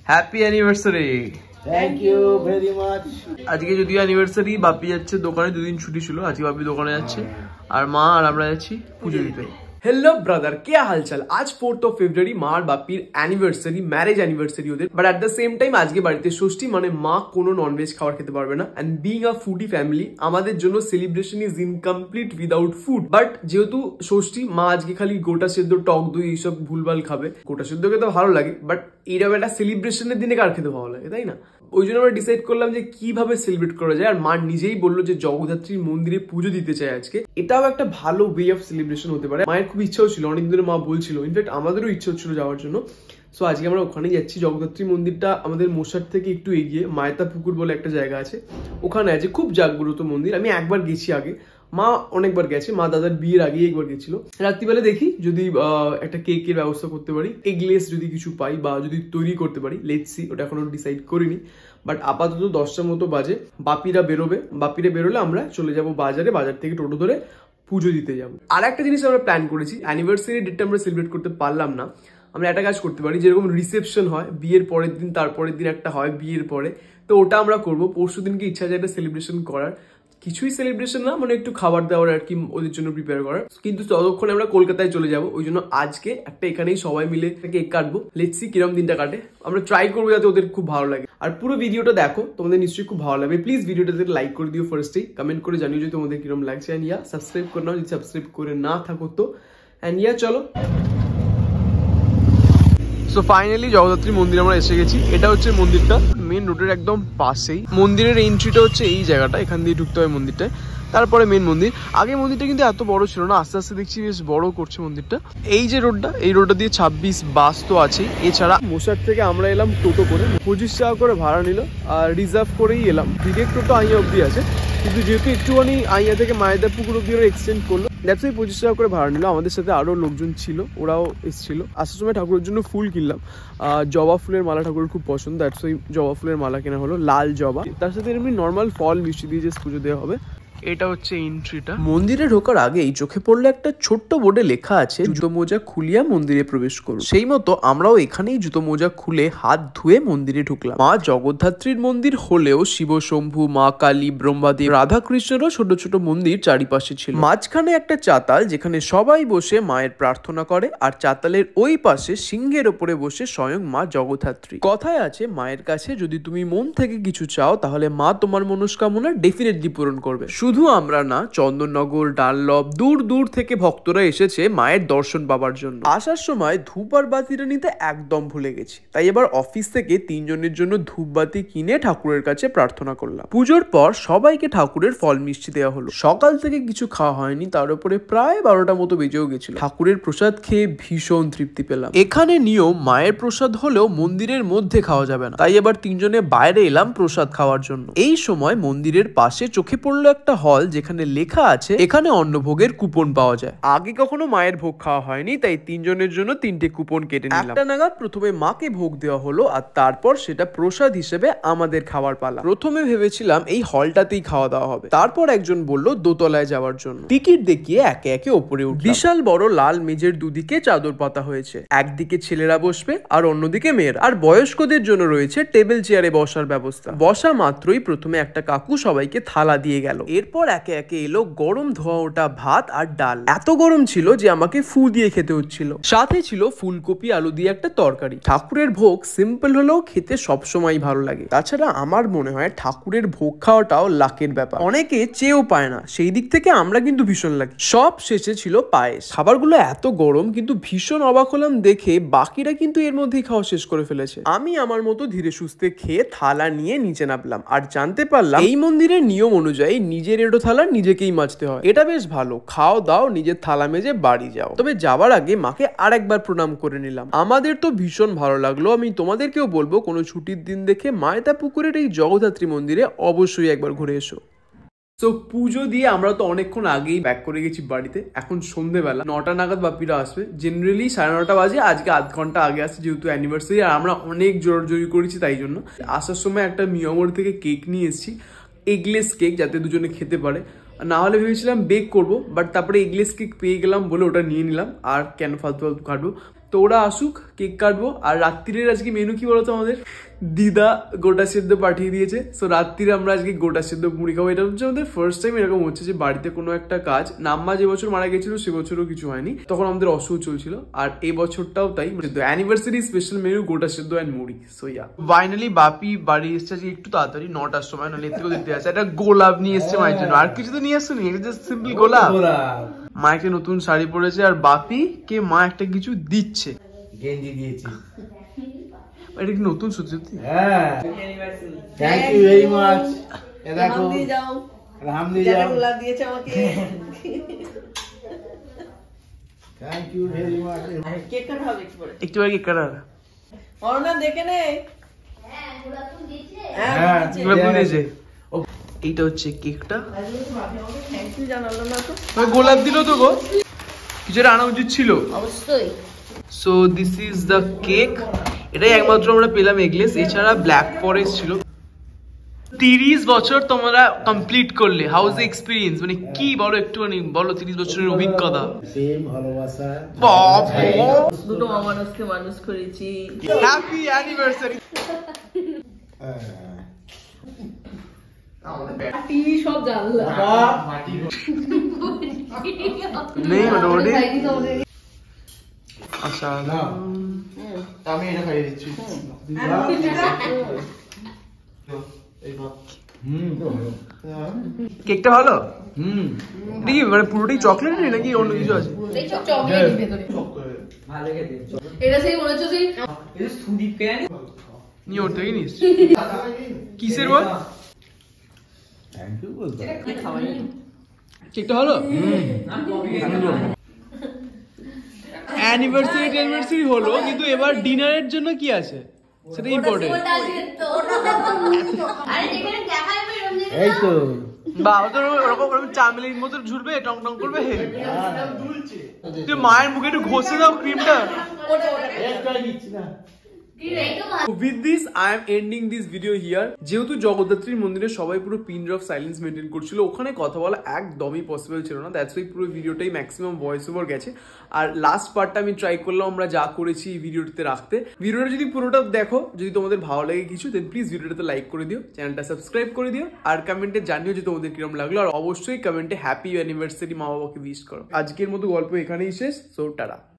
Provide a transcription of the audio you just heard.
Happy anniversary. Thank you very much. আজকে যদিও anniversary, বাপি যাচ্ছে দোকানে, দুদিন ছুটি ছিল, আজকে বাপি দোকানে যাচ্ছে আর মা আর আমরা যাচ্ছি পুজো দিতে। हेलो ब्रदर, क्या हालचाल। आज 4th of February মার বাপির অ্যানিভার্সারি, ম্যারেজ অ্যানিভার্সারি ওদের। But at the same time আজকে বাড়িতে ষষ্ঠী, মানে মা কোনো ননভেজ খাবার খেতে পারবে না। And being a foodie family, আমাদের জন্য celebration is incomplete without food. But যেহেতু ষষ্ঠী, মা আজকে খালি গোটা সেদ্ধ, টক দই এইসব ভুলভাল খাবে। গোটা সেদ্ধ খেতে ভালো লাগে, বাট এইরকম একটা সেলিব্রেশনের দিনে কার খেতে ভালো লাগে, তাই না? ওই জন্য আমরা ডিসাইড করলাম যে কিভাবে সেলিব্রেট করা যায়। আর মা নিজেই বললো যে জগদ্ধাত্রীর মন্দিরে পুজো দিতে চায় আজকে। এটাও একটা ভালো ওয়ে অফ সেলিব্রেশন হতে পারে। মায়ের খুব ইচ্ছাও ছিল, অনেক ধরে মা বলছিল, ইনফ্যাক্ট আমাদেরও ইচ্ছা হচ্ছিল যাওয়ার জন্য। সো আজকে আমরা ওখানেই যাচ্ছি। জগদ্ধাত্রী মন্দিরটা আমাদের মশার থেকে একটু এগিয়ে, মায়তা পুকুর বলে একটা জায়গা আছে, ওখানে আছে। খুব জাগ্রত মন্দির, আমি একবার গেছি আগে, মা অনেকবার গেছে, মা দাদার বিয়ের আগে একবার গেছিল। রাত্রিবেলা দেখি যদি একটা কেকের ব্যবস্থা করতে পারি, এগলেস যদি কিছু পাই বা যদি তৈরি করতে পারি, লেটস সি, ওটা এখনো ডিসাইড করিনি। বাট আপাতত 10টার মতো বাজে, বাপিরা বেরোবে, বাপিরা বেরোলে আমরা চলে যাব বাজারে, বাজার থেকে টোটো ধরে পুজো দিতে যাবো। আর একটা জিনিস আমরা প্ল্যান করেছি, অ্যানিভার্সারি ডেটটা আমরা সেলিব্রেট করতে পারলাম না, আমরা একটা কাজ করতে পারি, যেরকম রিসেপশন হয় বিয়ের পরের দিন, তারপরের দিন একটা হয় বিয়ের পরে, তো ওটা আমরা করবো। পরশু দিনকে ইচ্ছা আছে একটা সেলিব্রেশন করার, কিছুই সেলিব্রেশন না, মানে একটু খাবার দাবার আর কি ওদের জন্য প্রিপেয়ার করার। কিন্তু ততক্ষণে আমরা কলকাতায় চলে যাব, ওই জন্য আজকে একটা এখানেই সবাই মিলে কেক কাটবো। লেটস সি কিরম দিনটা কাটে, আমরা ট্রাই করবো যাতে ওদের খুব ভালো লাগে। আর পুরো ভিডিওটা দেখো, তোমাদের নিশ্চয়ই খুব ভালো লাগবে। প্লিজ ভিডিওটাতে লাইক করে দিও ফার্স্টেই, কমেন্ট করে জানিও যে তোমাদের কিরম লাগছে। অ্যান্ড ইয়া সাবস্ক্রাইব করে নাও যদি সাবস্ক্রাইব করে না থাকো তো। অ্যান্ড ইয়া চলো। সো ফাইনালি জগদ্ধাত্রী মন্দির আমরা এসে গেছি। এটা হচ্ছে মন্দিরটা, মেন রোডের একদম পাশেই। মন্দিরের এন্ট্রিটা হচ্ছে এই জায়গাটা, এখান দিয়ে ঢুকতে হয় মন্দিরটায়, তারপরে মেন মন্দির। আগে মন্দিরটা কিন্তু এত বড় ছিল না, আস্তে আস্তে দেখছি বেশ বড় করছে মন্দিরটা। এই যে রোডটা, এই রোডটা দিয়ে 26 বাস তো আছেই। এছাড়া মশার থেকে আমরা এলাম টোটো করে, 25 টাকা করে ভাড়া নিল, আর রিজার্ভ করেই এলাম। ডিরেক্ট টোটো আইয়া অব্দি আছে, কিন্তু যেহেতু একটুখানি আইয়া থেকে মায়েদা পুকুর অব্দি ওরা এক্সটেন্ড করলো, দ্যাটস ওয়াই 25 টাকা করে ভাড়া নিল। আমাদের সাথে আরো লোকজন ছিল, ওরাও এসেছিল। আসার সময় ঠাকুরের জন্য ফুল কিনলাম, জবা ফুলের মালা ঠাকুরের খুব পছন্দ, দ্যাটস ওয়াই জবা ফুলের মালা কেনা হলো, লাল জবা। তার সাথে এমনি নর্মাল ফল মিষ্টি দিয়ে যে পুজো দেওয়া হবে। এটা হচ্ছে এন্ট্রিটা। মন্দিরে ঢোকার আগেই চোখে পড়লো একটা ছোট্ট বোর্ডে লেখা আছে, জুতো মোজা খুলিয়া মন্দিরে প্রবেশ করুন। সেই মতো আমরাও এখানেই জুতো মোজা খুলে হাত ধুয়ে মন্দিরে ঢুকলাম। মা জগদ্ধাত্রীর মন্দির হলেও শিব শম্ভু, মা কালী, ব্রহ্মাদেব, রাধাকৃষ্ণেরও ছোট ছোট মন্দির চারিপাশে ছিল। মাঝখানে একটা চাতাল, যেখানে সবাই বসে মায়ের প্রার্থনা করে, আর চাতালের ওই পাশে সিংহের ওপরে বসে স্বয়ং মা জগদ্ধাত্রী। কথায় আছে, মায়ের কাছে যদি তুমি মন থেকে কিছু চাও, তাহলে মা তোমার মনস্কামনা ডেফিনেটলি পূরণ করবে। শুধু আমরা না, চন্দননগর, ডানলপ, দূর দূর থেকে ভক্তরা এসেছে মায়ের দর্শন পাবার জন্য। আসার সময় ধূপ আর বাতিটা নিতে একদম ভুলে গেছি, তাই এবার অফিস থেকে 3 জনের জন্য ধূপবাতি কিনে ঠাকুরের কাছে প্রার্থনা করলাম। পুজোর পর সবাইকে ঠাকুরের ফল মিষ্টি দেওয়া হলো। সকাল থেকে কিছু খাওয়া হয়নি, তার উপরে প্রায় 12টা মতো বেজেও গেছিল। ঠাকুরের প্রসাদ খেয়ে ভীষণ তৃপ্তি পেলাম। এখানে নিয়ম, মায়ের প্রসাদ হলেও মন্দিরের মধ্যে খাওয়া যাবে না, তাই এবার 3 জনে বাইরে এলাম প্রসাদ খাওয়ার জন্য। এই সময় মন্দিরের পাশে চোখে পড়লো একটা হল, যেখানে লেখা আছে এখানে অন্নভোগের কুপন পাওয়া যায়। আগে কখনো মায়ের ভোগ খাওয়া হয়নি, তাই 3 জনের জন্য 3টে কুপন কেটে নিলাম। একটা নাগাদ প্রথমে মাকে ভোগ দেওয়া হলো, আর তারপর সেটা প্রসাদ হিসেবে আমাদের খাবার পালা। প্রথমে ভেবেছিলাম এই হলটাতেই খাওয়া দাওয়া হবে, তারপর একজন বলল দোতলায় যাওয়ার জন্য। টিকিট দেখিয়ে একে একে ওপরে উঠলাম। বিশাল বড় লাল মেজের দুদিকে চাদর পাতা হয়েছে, একদিকে ছেলেরা বসবে আর অন্যদিকে মেয়েরা, আর বয়স্কদের জন্য রয়েছে টেবিল চেয়ারে বসার ব্যবস্থা। বসা মাত্রই প্রথমে একটা কাকু সবাইকে থালা দিয়ে গেল, এরপর একে একে এলো গরম ধোয়া ওটা ভাত আর ডাল। এত গরম ছিল যে আমাকে ফু দিয়ে খেতে হচ্ছিল। সাথে ছিল ফুলকপি আলু দিয়ে একটা তরকারি। ঠাকুরের ভোগ সিম্পল হলেও খেতে সবসময় ভালো লাগে। তাছাড়া আমার মনে হয় ঠাকুরের ভোগ খাওয়াটাও লাকের ব্যাপার, অনেকে চেয়েও পায় না, সেই দিক থেকে আমরা কিন্তু ভীষণ লাকি। সব শেষে ছিল পায়েস। খাবারগুলো এত গরম, কিন্তু ভীষণ অবাক হলাম দেখে বাকিরা কিন্তু এর মধ্যেই খাওয়া শেষ করে ফেলেছে। আমি আমার মতো ধীরে সুস্থে খেয়ে থালা নিয়ে নিচে নামলাম, আর জানতে পারলাম এই মন্দিরের নিয়ম অনুযায়ী নিজের এঁটো থালা নিজেকেই মাজতে হয়। এটা বেশ ভালো, খাও দাও, নিজের থালা মেজে বাড়ি যাও। তবে যাওয়ার আগে মাকে আরেকবার প্রণাম করে নিলাম। আমাদের তো ভীষণ ভালো লাগলো। আমি তোমাদেরকেও বলবো, কোনো ছুটির দিন দেখে মায়তা পুকুরের এই জগদ্ধাত্রী মন্দিরে অবশ্যই একবার ঘুরে এসো। তো পুজো দিয়ে আমরা তো অনেকক্ষণ আগেই ব্যাক করে গেছি বাড়িতে। এখন সন্ধ্যেবেলা 9টা নাগাদ বাপিরা আসবে। জেনারেলি 9:30 বাজে, আজকে আধ ঘন্টা আগে আসছে যেহেতু অ্যানিভার্সারি, আর আমরা অনেক জোরাজোরি করেছি, তাই জন্য আসার সময় একটা মিয়ামোর থেকে কেক নিয়ে এসেছি, এগলেস কেক, যাতে দুজনে খেতে পারে। না হলে ভেবেছিলাম বেক করবো, বাট তারপরে এগলেস কেক পেয়ে গেলাম বলে ওটা নিয়ে নিলাম, আর কেন ফালতু ফালতু কাটবো। তো ওরা আসুক, কেক কাটবো। আর রাত্রিরের আজকে মেনু কি বলতো আমাদের? দিদা গোটা সেদ্ধ পাঠিয়ে দিয়েছে। সো রাত্রিরে আমরা আজকে গোটা সেদ্ধ মুড়ি খাবো। এটা হচ্ছে আমাদের ফার্স্ট টাইম এরকম হচ্ছে যে বাড়িতে কোনো একটা কাজ, নাম্মা যে বছর মারা গেছিল সে বছরও কিছু হয়নি, তখন আমাদের অসুখ চলছিল। আর এই বছরটাও তাই, অ্যানিভার্সারি স্পেশাল মেনু গোটা সেদ্ধ অ্যান্ড মুড়ি। সো ইয়া, ফাইনালি বাপি বাড়ি এসছে আজকে একটু তাড়াতাড়ি, 9টার সময়, নাহলে এর থেকেও দেখতে আছে। একটা গোলাপ নিয়ে এসছে মায়ের জন্য, আর কিছু তো নিয়ে আসছে নি, এটা জাস্ট সিম্পল গোলাপ। মা একটা নতুন শাড়ি পরেছে, আর বাপি কে মা একটা কিছু দিচ্ছে, গেঞ্জি দিয়েছি। এটা কি নতুন? সত্যি সত্যি? হ্যাঁ, থ্যাংক ইউ ভেরি মাচ। এ দেখো, রাম দিয়ে যাও, গোলাপ দিয়েছে আমাকে। Thank you very much. Cake কাটা হবে একটু আগে কেক কাটা। অরুণা দেখে নে। হ্যাঁ, গোলাপ ফুল দিয়েছে। হ্যাঁ, গোলাপ ফুল দিয়েছে। এইটা হচ্ছে কেকটা। থ্যাংক ইউ জানালো না তো। গোলাপ দিল তো গো, কিছু আনা উচিত ছিল অবশ্যই। So this is the cake. এটাই একমাত্র আমরা পেলাম এগলেস, এছাড়া ব্ল্যাক ফরেস্ট ছিল। 30 বছর তোমরা কমপ্লিট করলে, হাউস দ্য এক্সপিরিয়েন্স, মানে কি বলো একটুখানি বলো, 30 বছরের অভিজ্ঞতা। সেম ভালোবাসা। দুটো মানুষকে মানুষ করেছি। Happy anniversary. টিভি সব জানলা নেই মোটামুটি। আচ্ছা আমি এটা খাইয়ে দিচ্ছি। কেকটা ভালো? দেখি মানে পুরোটাই চকলেট নাকি অন্য কিছু আছে? এটা সেই মনে হচ্ছে সেই নিয়ে ওর থেকে নিস কিসের বল? থ্যাংক ইউ বলতে কেকটা ভালো? অ্যানিভার্সারি হলো, কিন্তু এবার ডিনারের জন্য কি আছে সেটা ইম্পর্টেন্ট। এই তো বাবা তোর ওরকম চামেলির মতো ঝুলবে, টং টং করবে। তুই মায়ের মুখে একটু ঘষে দাও ক্রিমটা। With this I am ending this video here. যেহেতু জগদ্ধাত্রীর মন্দিরে সবাই পুরো পিন ড্রপ সাইলেন্স মেনটেন করছিল, ওখানে কথা বলা একদমই পসিবল ছিল না। দ্যাটস ওয়াই পুরো ভিডিওটাই ম্যাক্সিমাম ভয়েস ওভার গেছে। আর লাস্ট পার্টটা আমি ট্রাই করলাম আমরা যা করেছি এই ভিডিওটিতে রাখতে। ভিডিওটা যদি পুরোটা দেখো, যদি তোমাদের ভালো লাগে কিছু, দেন প্লিজ ভিডিওটাতে লাইক করে দিও, চ্যানেলটা সাবস্ক্রাইব করে দিও, আর কমেন্টে জানিও যে তোমাদের কিরকম লাগলো। আর অবশ্যই কমেন্টে হ্যাপি অ্যানিভার্সারি মা বাবাকে উইশ করো। আজকের মতো গল্প এখানেই শেষ। So tata.